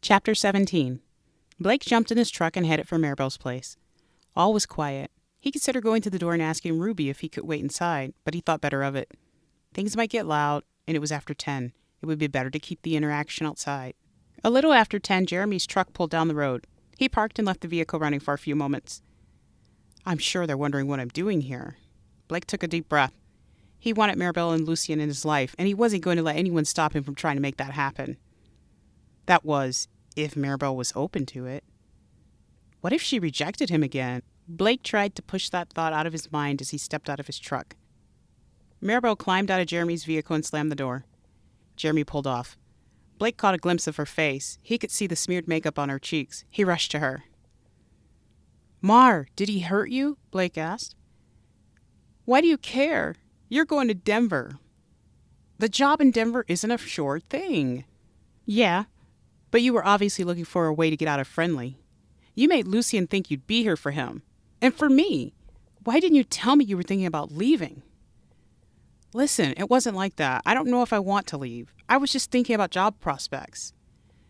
Chapter 17. Blake jumped in his truck and headed for Maribel's place. All was quiet. He considered going to the door and asking Ruby if he could wait inside, but he thought better of it. Things might get loud, and it was after 10. It would be better to keep the interaction outside. A little after 10, Jeremy's truck pulled down the road. He parked and left the vehicle running for a few moments. I'm sure they're wondering what I'm doing here. Blake took a deep breath. He wanted Maribel and Lucien in his life, and he wasn't going to let anyone stop him from trying to make that happen. That was, if Maribel was open to it. What if she rejected him again? Blake tried to push that thought out of his mind as he stepped out of his truck. Maribel climbed out of Jeremy's vehicle and slammed the door. Jeremy pulled off. Blake caught a glimpse of her face. He could see the smeared makeup on her cheeks. He rushed to her. Mar, did he hurt you? Blake asked. Why do you care? You're going to Denver. The job in Denver isn't a sure thing. Yeah, but you were obviously looking for a way to get out of Friendly. You made Lucien think you'd be here for him. And for me. Why didn't you tell me you were thinking about leaving? Listen, it wasn't like that. I don't know if I want to leave. I was just thinking about job prospects.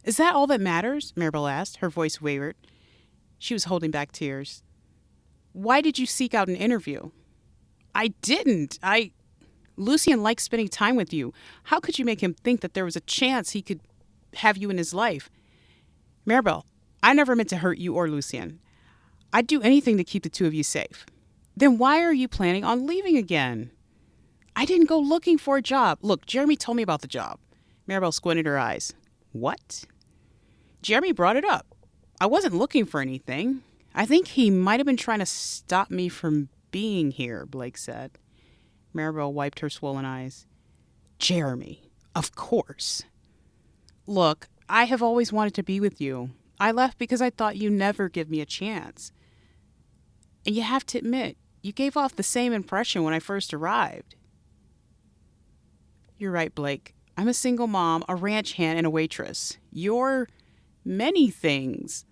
Is that all that matters? Maribel asked. Her voice wavered. She was holding back tears. Why did you seek out an interview? I didn't. Lucien liked spending time with you. How could you make him think that there was a chance he could have you in his life? Maribel, I never meant to hurt you or Lucien. I'd do anything to keep the two of you safe. Then why are you planning on leaving again? I didn't go looking for a job. Look, Jeremy told me about the job. Maribel squinted her eyes. What? Jeremy brought it up. I wasn't looking for anything. I think he might have been trying to stop me from being here, Blake said. Maribel wiped her swollen eyes. Jeremy, of course. Look, I have always wanted to be with you. I left because I thought you'd never give me a chance. And you have to admit, you gave off the same impression when I first arrived. You're right, Blake. I'm a single mom, a ranch hand, and a waitress. You're many things.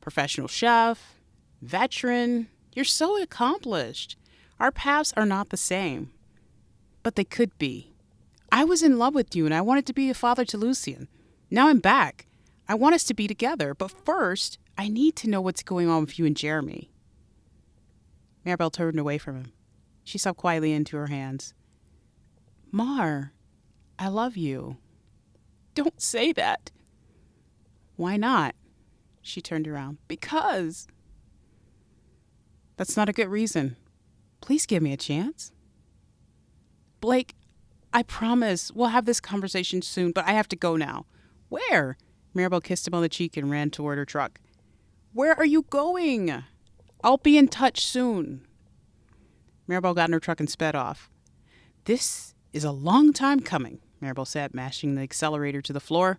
Professional chef, veteran. You're so accomplished. Our paths are not the same. But they could be. I was in love with you, and I wanted to be a father to Lucien. Now I'm back. I want us to be together, but first, I need to know what's going on with you and Jeremy. Maribel turned away from him. She sobbed quietly into her hands. Mar, I love you. Don't say that. Why not? She turned around. Because. That's not a good reason. Please give me a chance. Blake, I promise we'll have this conversation soon, but I have to go now. Where? Maribel kissed him on the cheek and ran toward her truck. Where are you going? I'll be in touch soon. Maribel got in her truck and sped off. This is a long time coming, Maribel said, mashing the accelerator to the floor.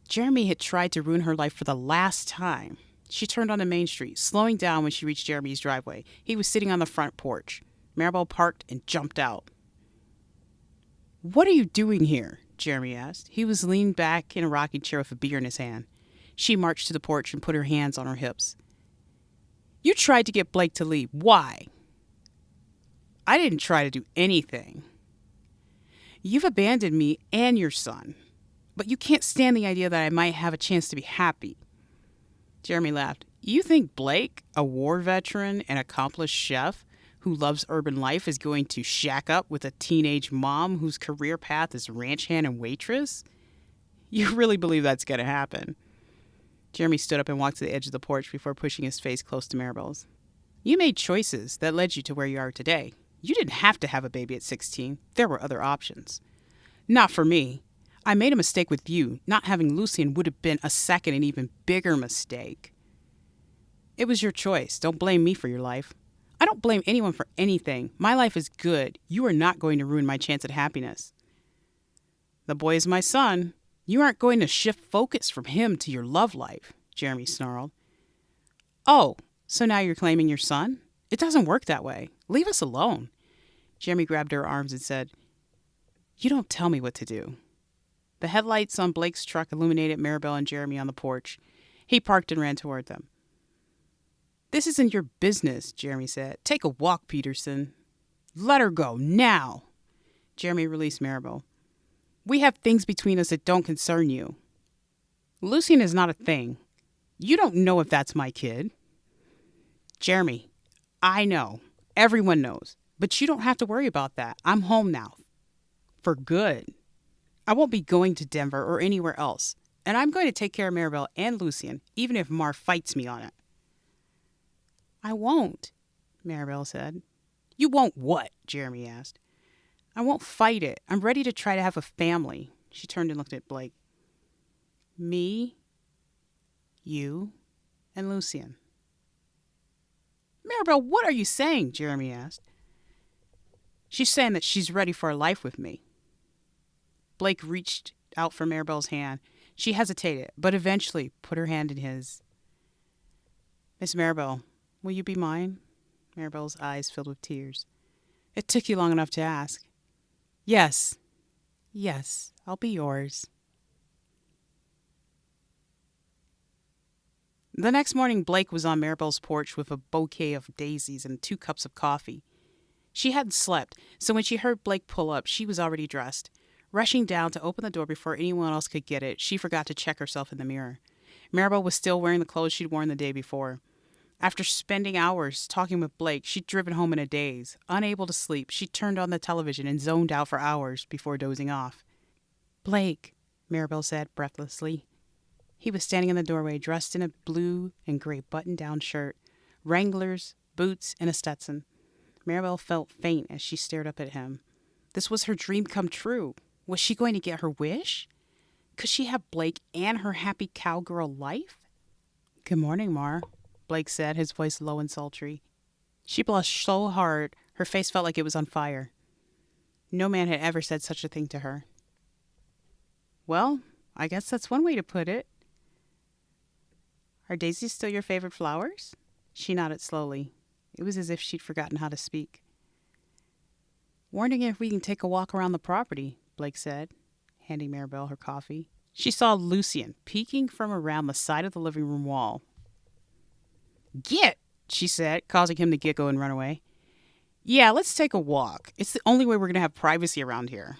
Jeremy had tried to ruin her life for the last time. She turned onto Main Street, slowing down when she reached Jeremy's driveway. He was sitting on the front porch. Maribel parked and jumped out. What are you doing here? Jeremy asked. He was leaned back in a rocking chair with a beer in his hand. She marched to the porch and put her hands on her hips. You tried to get Blake to leave. Why? I didn't try to do anything. You've abandoned me and your son, but you can't stand the idea that I might have a chance to be happy. Jeremy laughed. You think Blake, a war veteran and accomplished chef who loves urban life, is going to shack up with a teenage mom whose career path is ranch hand and waitress? You really believe that's going to happen? Jeremy stood up and walked to the edge of the porch before pushing his face close to Maribel's. You made choices that led you to where you are today. You didn't have to have a baby at 16. There were other options. Not for me. I made a mistake with you. Not having Lucien would have been a second and even bigger mistake. It was your choice. Don't blame me for your life. I don't blame anyone for anything. My life is good. You are not going to ruin my chance at happiness. The boy is my son. You aren't going to shift focus from him to your love life, Jeremy snarled. Oh, so now you're claiming your son? It doesn't work that way. Leave us alone. Jeremy grabbed her arms and said, You don't tell me what to do. The headlights on Blake's truck illuminated Maribel and Jeremy on the porch. He parked and ran toward them. This isn't your business, Jeremy said. Take a walk, Peterson. Let her go, now. Jeremy released Maribel. We have things between us that don't concern you. Lucian is not a thing. You don't know if that's my kid. Jeremy, I know. Everyone knows. But you don't have to worry about that. I'm home now. For good. I won't be going to Denver or anywhere else. And I'm going to take care of Maribel and Lucian, even if Mar fights me on it. I won't, Maribel said. You won't what? Jeremy asked. I won't fight it. I'm ready to try to have a family. She turned and looked at Blake. Me, you, and Lucian. Maribel, what are you saying? Jeremy asked. She's saying that she's ready for a life with me. Blake reached out for Maribel's hand. She hesitated, but eventually put her hand in his. Miss Maribel, will you be mine? Maribel's eyes filled with tears. It took you long enough to ask. Yes. Yes, I'll be yours. The next morning, Blake was on Maribel's porch with a bouquet of daisies and 2 cups of coffee. She hadn't slept, so when she heard Blake pull up, she was already dressed. Rushing down to open the door before anyone else could get it, she forgot to check herself in the mirror. Maribel was still wearing the clothes she'd worn the day before. After spending hours talking with Blake, she'd driven home in a daze. Unable to sleep, she turned on the television and zoned out for hours before dozing off. Blake, Maribel said breathlessly. He was standing in the doorway, dressed in a blue and gray button-down shirt, Wranglers, boots, and a Stetson. Maribel felt faint as she stared up at him. This was her dream come true. Was she going to get her wish? Could she have Blake and her happy cowgirl life? Good morning, Mar, Blake said, his voice low and sultry. She blushed so hard, her face felt like it was on fire. No man had ever said such a thing to her. Well, I guess that's one way to put it. Are daisies still your favorite flowers? She nodded slowly. It was as if she'd forgotten how to speak. Wondering if we can take a walk around the property, Blake said, handing Maribel her coffee. She saw Lucian peeking from around the side of the living room wall. Get, she said, causing him to giggle and run away. Yeah, let's take a walk. It's the only way we're going to have privacy around here.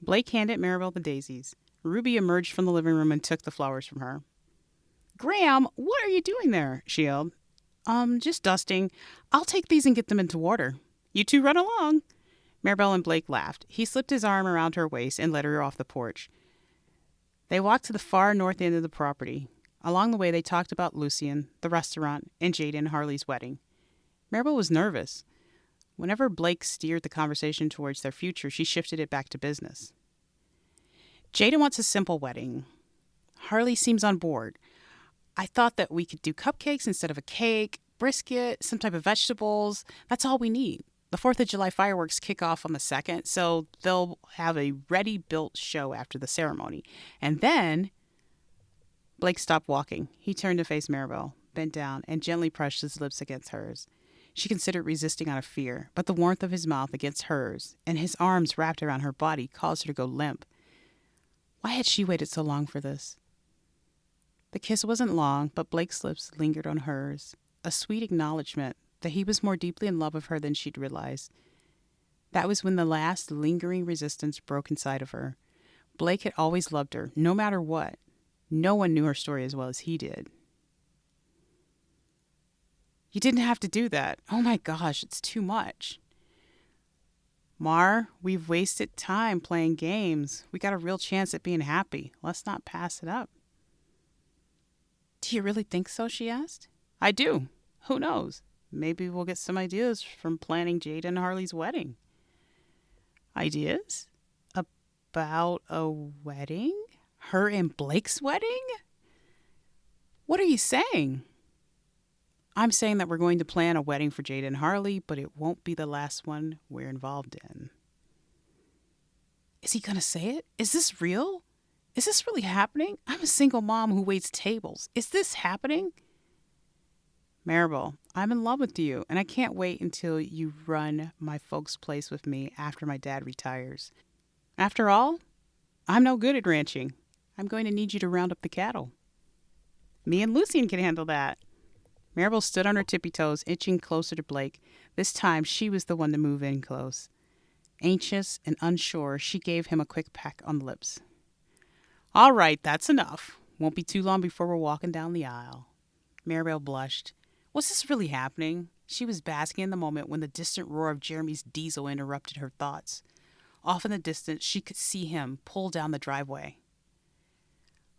Blake handed Maribel the daisies. Ruby emerged from the living room and took the flowers from her. Graham, what are you doing there? She yelled. Just dusting. I'll take these and get them into water. You two run along. Maribel and Blake laughed. He slipped his arm around her waist and led her off the porch. They walked to the far north end of the property. Along the way, they talked about Lucian, the restaurant, and Jada and Harley's wedding. Maribel was nervous. Whenever Blake steered the conversation towards their future, she shifted it back to business. Jada wants a simple wedding. Harley seems on board. I thought that we could do cupcakes instead of a cake, brisket, some type of vegetables. That's all we need. The 4th of July fireworks kick off on the 2nd, so they'll have a ready-built show after the ceremony. And then Blake stopped walking. He turned to face Maribel, bent down, and gently pressed his lips against hers. She considered resisting out of fear, but the warmth of his mouth against hers and his arms wrapped around her body caused her to go limp. Why had she waited so long for this? The kiss wasn't long, but Blake's lips lingered on hers, a sweet acknowledgement that he was more deeply in love with her than she'd realized. That was when the last lingering resistance broke inside of her. Blake had always loved her, no matter what. No one knew her story as well as he did. You didn't have to do that. Oh my gosh, it's too much. Mar, we've wasted time playing games. We got a real chance at being happy. Let's not pass it up. Do you really think so? She asked. I do. Who knows? Maybe we'll get some ideas from planning Jada and Harley's wedding. Ideas? About a wedding? Her and Blake's wedding? What are you saying? I'm saying that we're going to plan a wedding for Jada and Harley, but it won't be the last one we're involved in. Is he going to say it? Is this real? Is this really happening? I'm a single mom who waits tables. Is this happening? Maribel, I'm in love with you, and I can't wait until you run my folks' place with me after my dad retires. After all, I'm no good at ranching. I'm going to need you to round up the cattle. Me and Lucian can handle that. Maribel stood on her tippy toes, inching closer to Blake. This time, she was the one to move in close. Anxious and unsure, she gave him a quick peck on the lips. All right, that's enough. Won't be too long before we're walking down the aisle. Maribel blushed. Was this really happening? She was basking in the moment when the distant roar of Jeremy's diesel interrupted her thoughts. Off in the distance, she could see him pull down the driveway.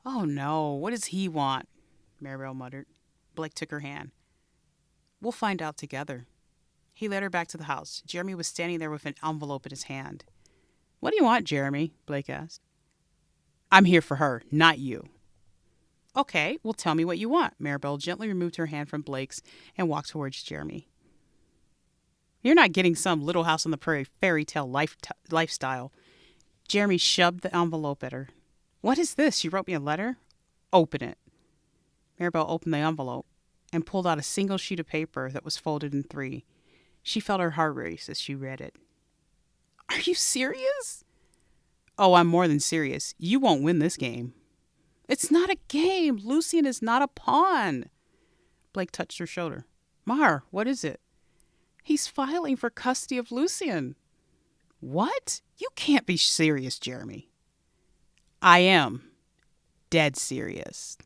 Oh no, what does he want? Maribel muttered. Blake took her hand. We'll find out together. He led her back to the house. Jeremy was standing there with an envelope in his hand. What do you want, Jeremy? Blake asked. I'm here for her, not you. Okay, well tell me what you want. Maribel gently removed her hand from Blake's and walked towards Jeremy. You're not getting some Little House on the Prairie fairy tale lifestyle. Jeremy shoved the envelope at her. What is this? You wrote me a letter? Open it. Maribel opened the envelope and pulled out a single sheet of paper that was folded in 3. She felt her heart race as she read it. Are you serious? Oh, I'm more than serious. You won't win this game. It's not a game. Lucien is not a pawn. Blake touched her shoulder. Mar, what is it? He's filing for custody of Lucien. What? You can't be serious, Jeremy. I am. Dead serious.